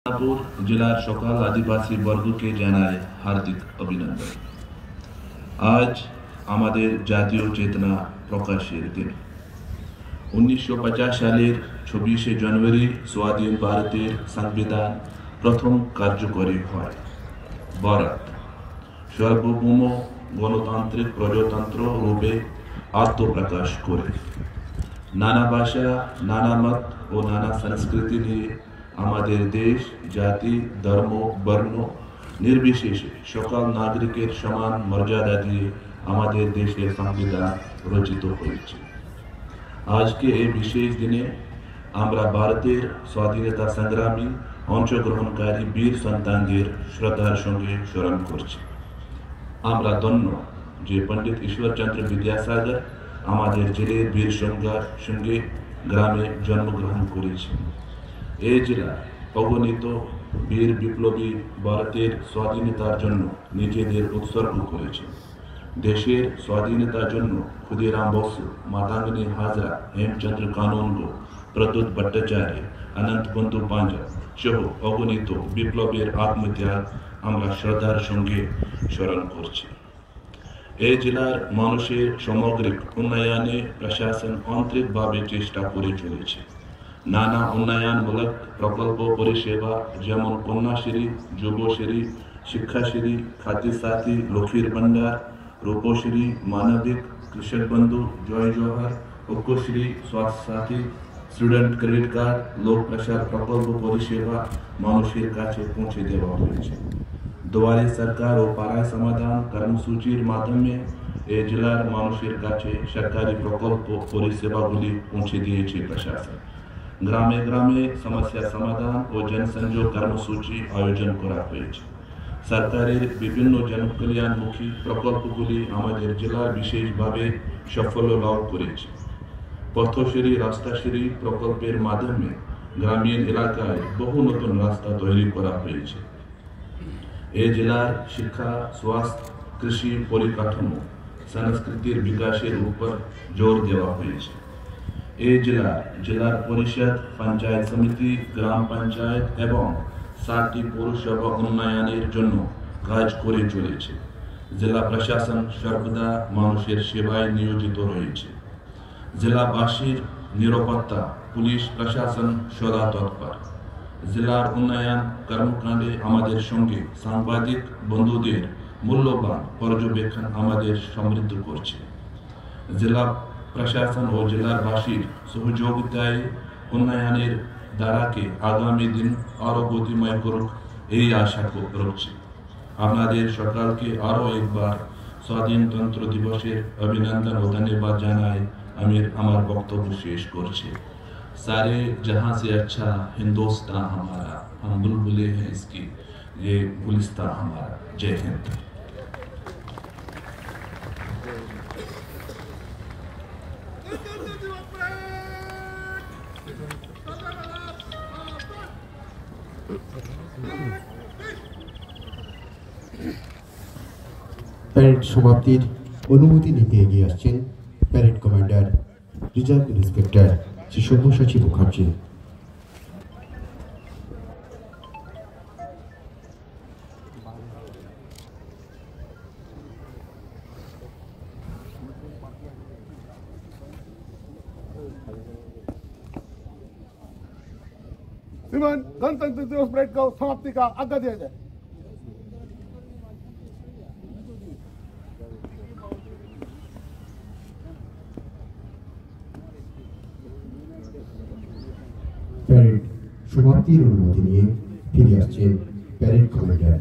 মিদনাপুর জেলার সকল আদিবাসী বর্গকে জানাই হার্দিক অভিনন্দন। আজ আমাদের জাতীয় চেতনা প্রকাশের দিন। 1950 সালের 26শে জানুয়ারি স্বাধীন ভারতের সংবিধান প্রথম কার্যকরী হয়। ভারত সার্বভৌম গণতান্ত্রিক প্রজাতন্ত্র রূপে আত্মপ্রকাশ করে। নানা ভাষা, নানা মত ও নানা সংস্কৃতি নিয়ে আমাদের দেশ জাতি ধর্ম বর্ণ নির্বিশেষে সকল নাগরিকের সমান মর্যাদা দিয়ে আমাদের দেশের সংবিধান রচিত হয়েছে। আজকে এই বিশেষ দিনে আমরা ভারতের স্বাধীনতা সংগ্রামী অংশগ্রহণকারী বীর সন্তানদের শ্রদ্ধার সঙ্গে স্মরণ করছি। আমরা ধন্য যে পণ্ডিত ঈশ্বরচন্দ্র বিদ্যাসাগর আমাদের জেলের বীর সঙ্গে গ্রামে জন্মগ্রহণ করেছেন। এই জেলা অগণিত বীর বিপ্লবী ভারতের স্বাধীনতার জন্য নিজেদের উৎসর্গ করেছেন। দেশের স্বাধীনতার জন্য ক্ষুদিরাম বসু, মাতঙ্গিনী হাজরা, হেমচন্দ্র কানুনগো, প্রদ্যুৎ ভট্টাচার্য, অনন্ত বন্ধু পাঞ্জা সহ অগণিত বিপ্লবের আত্মত্যাগ আমরা শ্রদ্ধার সঙ্গে স্মরণ করছি। এই জেলার মানুষের সামগ্রিক উন্নয়নে প্রশাসন আন্তরিকভাবে চেষ্টা করে চলেছে। নানা উন্নয়নমূলক প্রকল্প পরিষেবা যেমন কন্যাশ্রী, যুবশ্রী, শিক্ষাশ্রী, খাদ্যসাথী, লক্ষ্মীর ভান্ডার, রূপশ্রী, মানবিক, কৃষক বন্ধু, জয় জওহর, ঐক্যশ্রী, স্বাস্থ্য সাথী, স্টুডেন্ট ক্রেডিট কার্ড, লোক প্রসার প্রকল্প পরিষেবা মানুষের কাছে পৌঁছে দেওয়া হয়েছে। দুয়ারে সরকার ও পাড়ায় সমাধান কর্মসূচির মাধ্যমে এই জেলার মানুষের কাছে সরকারি প্রকল্প পরিষেবাগুলি পৌঁছে দিয়েছে প্রশাসন। গ্রামে গ্রামে সমস্যা সমাধান ও জনসংযোগ কর্মসূচি আয়োজন করা হয়েছে। সরকারের বিভিন্ন জনকল্যাণমুখী প্রকল্পগুলি আমাদের জেলার বিশেষভাবে সাফল্য লাভ করেছে। পথশ্রী, রাস্তাশ্রী প্রকল্পের মাধ্যমে গ্রামীণ এলাকায় বহু নতুন রাস্তা তৈরি করা হয়েছে। এই জেলার শিক্ষা, স্বাস্থ্য, কৃষি, পরিকাঠামো, সংস্কৃতির বিকাশের উপর জোর দেওয়া হয়েছে। এই জেলার পরিষদ, পঞ্চায়েত সমিতি, গ্রাম পঞ্চায়েত এবং 7টি পৌরসভা উন্নয়নের জন্য কাজ করে চলেছে। জেলা প্রশাসন সর্বদা মানুষের সেবায় নিয়োজিত রয়েছে। জেলাবাসীর নিরাপত্তা পুলিশ প্রশাসন সদা তৎপর। জেলার উন্নয়ন কর্মকাণ্ডে আমাদের সঙ্গে সাংবাদিক বন্ধুদের মূল্যবান পর্যবেক্ষণ আমাদের সমৃদ্ধ করছে। জেলা প্রশাসন ও জেলাবাসীর সহযোগিতায় উন্নয়নের ধারাকে আগামী দিন আরো গতিময় করুক এই আশা রাখছি। আপনাদের সকলকে আরো একবার স্বাধীনতন্ত্র দিবসের অভিনন্দন ও ধন্যবাদ জানাই আমি আমার বক্তব্য শেষ করছি। सारे जहां से अच्छा हिंदुस्तान हमारा, हम बुलबुले हैं इसकी, ये गुलिस्तान हमारा। जय हिंद। প্যারেড সমাপ্তির অনুমতি নিতে এগিয়ে আসছেন parade commander reserve inspector Shri Sabyasachi Mukherjee. श्रीमान गणतंत्र दिवस परेड का समाप्ति का आज्ञा दिया जाए। প্যারেড সমাপ্তির অনুমতি নিয়ে ফিরে আসছেন প্যারেড কমান্ডার